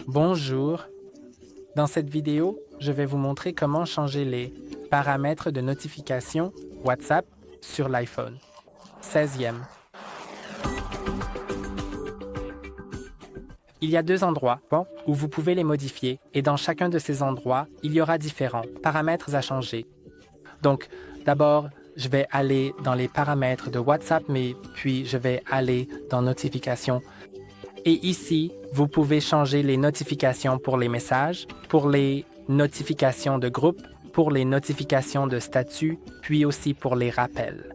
Bonjour. Dans cette vidéo, je vais vous montrer comment changer les paramètres de notification WhatsApp sur l'iPhone 16e. Il y a deux endroits où vous pouvez les modifier et dans chacun de ces endroits, il y aura différents paramètres à changer. Donc, d'abord, je vais aller dans les paramètres de WhatsApp, mais puis je vais aller dans Notifications. Et ici, vous pouvez changer les notifications pour les messages, pour les notifications de groupe, pour les notifications de statut, puis aussi pour les rappels.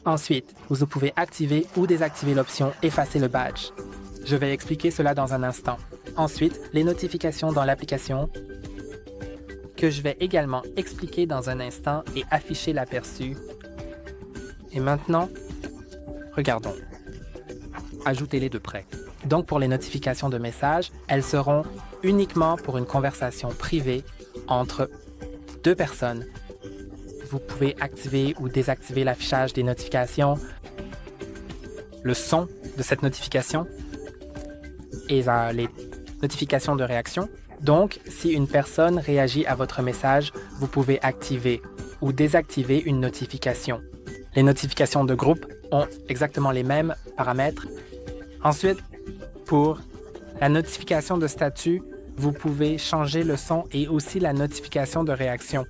Ensuite, vous pouvez activer ou désactiver l'option « Effacer le badge ». Je vais expliquer cela dans un instant. Ensuite, les notifications dans l'application que je vais également expliquer dans un instant et afficher l'aperçu. Et maintenant, regardons. Ajoutez-les de près. Donc, pour les notifications de messages, elles seront uniquement pour une conversation privée entre deux personnes. Vous pouvez activer ou désactiver l'affichage des notifications, le son de cette notification et les notifications de réaction. Donc, si une personne réagit à votre message, vous pouvez activer ou désactiver une notification. Les notifications de groupe ont exactement les mêmes paramètres. Ensuite, pour la notification de statut, vous pouvez changer le son et aussi la notification de réaction.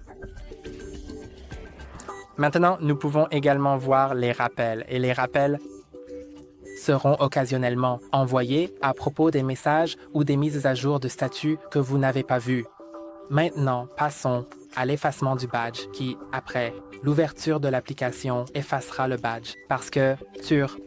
Maintenant, nous pouvons également voir les rappels. Et les rappels seront occasionnellement envoyés à propos des messages ou des mises à jour de statut que vous n'avez pas vus. Maintenant, passons à l'effacement du badge qui, après l'ouverture de l'application, effacera le badge. Parce que sur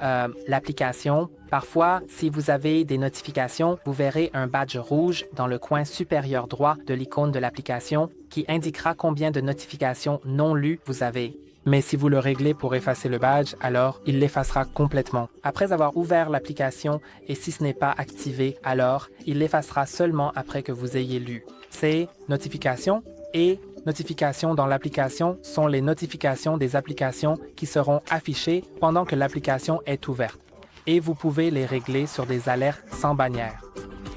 l'application, parfois, si vous avez des notifications, vous verrez un badge rouge dans le coin supérieur droit de l'icône de l'application qui indiquera combien de notifications non lues vous avez. Mais si vous le réglez pour effacer le badge, alors il l'effacera complètement. Après avoir ouvert l'application et si ce n'est pas activé, alors il l'effacera seulement après que vous ayez lu. Ces notifications et notifications dans l'application sont les notifications des applications qui seront affichées pendant que l'application est ouverte. Et vous pouvez les régler sur des alertes sans bannière.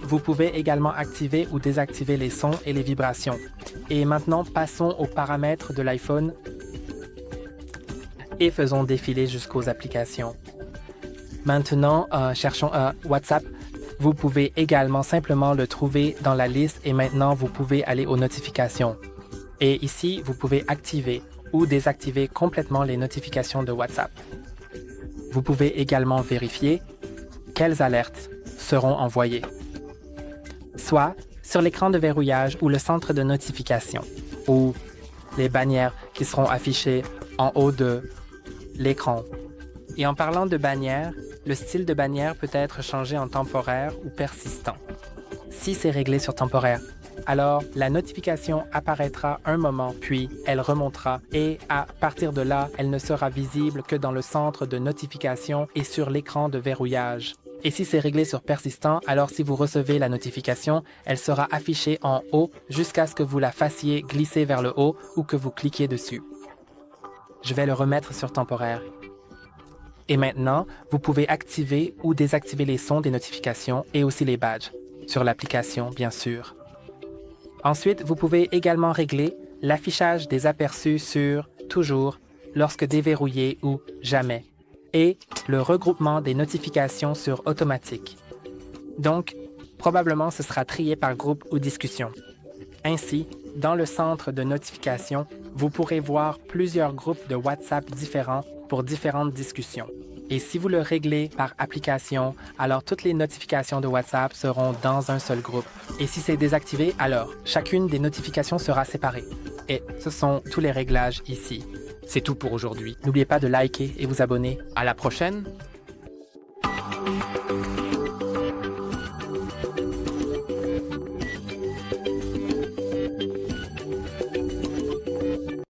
Vous pouvez également activer ou désactiver les sons et les vibrations. Et maintenant, passons aux paramètres de l'iPhone et faisons défiler jusqu'aux applications. Maintenant, cherchons WhatsApp. Vous pouvez également simplement le trouver dans la liste et maintenant, vous pouvez aller aux notifications. Et ici, vous pouvez activer ou désactiver complètement les notifications de WhatsApp. Vous pouvez également vérifier quelles alertes seront envoyées, soit sur l'écran de verrouillage ou le centre de notification, ou les bannières qui seront affichées en haut de l'écran. Et en parlant de bannières, le style de bannière peut être changé en temporaire ou persistant. Si c'est réglé sur temporaire, alors la notification apparaîtra un moment, puis elle remontera et à partir de là, elle ne sera visible que dans le centre de notification et sur l'écran de verrouillage. Et si c'est réglé sur persistant, alors si vous recevez la notification, elle sera affichée en haut jusqu'à ce que vous la fassiez glisser vers le haut ou que vous cliquiez dessus. Je vais le remettre sur temporaire. Et maintenant, vous pouvez activer ou désactiver les sons des notifications et aussi les badges, sur l'application bien sûr. Ensuite, vous pouvez également régler l'affichage des aperçus sur toujours, lorsque déverrouillé ou jamais, et le regroupement des notifications sur automatique. Donc, probablement ce sera trié par groupe ou discussion. Ainsi, dans le centre de notification, vous pourrez voir plusieurs groupes de WhatsApp différents pour différentes discussions. Et si vous le réglez par application, alors toutes les notifications de WhatsApp seront dans un seul groupe. Et si c'est désactivé, alors chacune des notifications sera séparée. Et ce sont tous les réglages ici. C'est tout pour aujourd'hui. N'oubliez pas de liker et vous abonner. À la prochaine!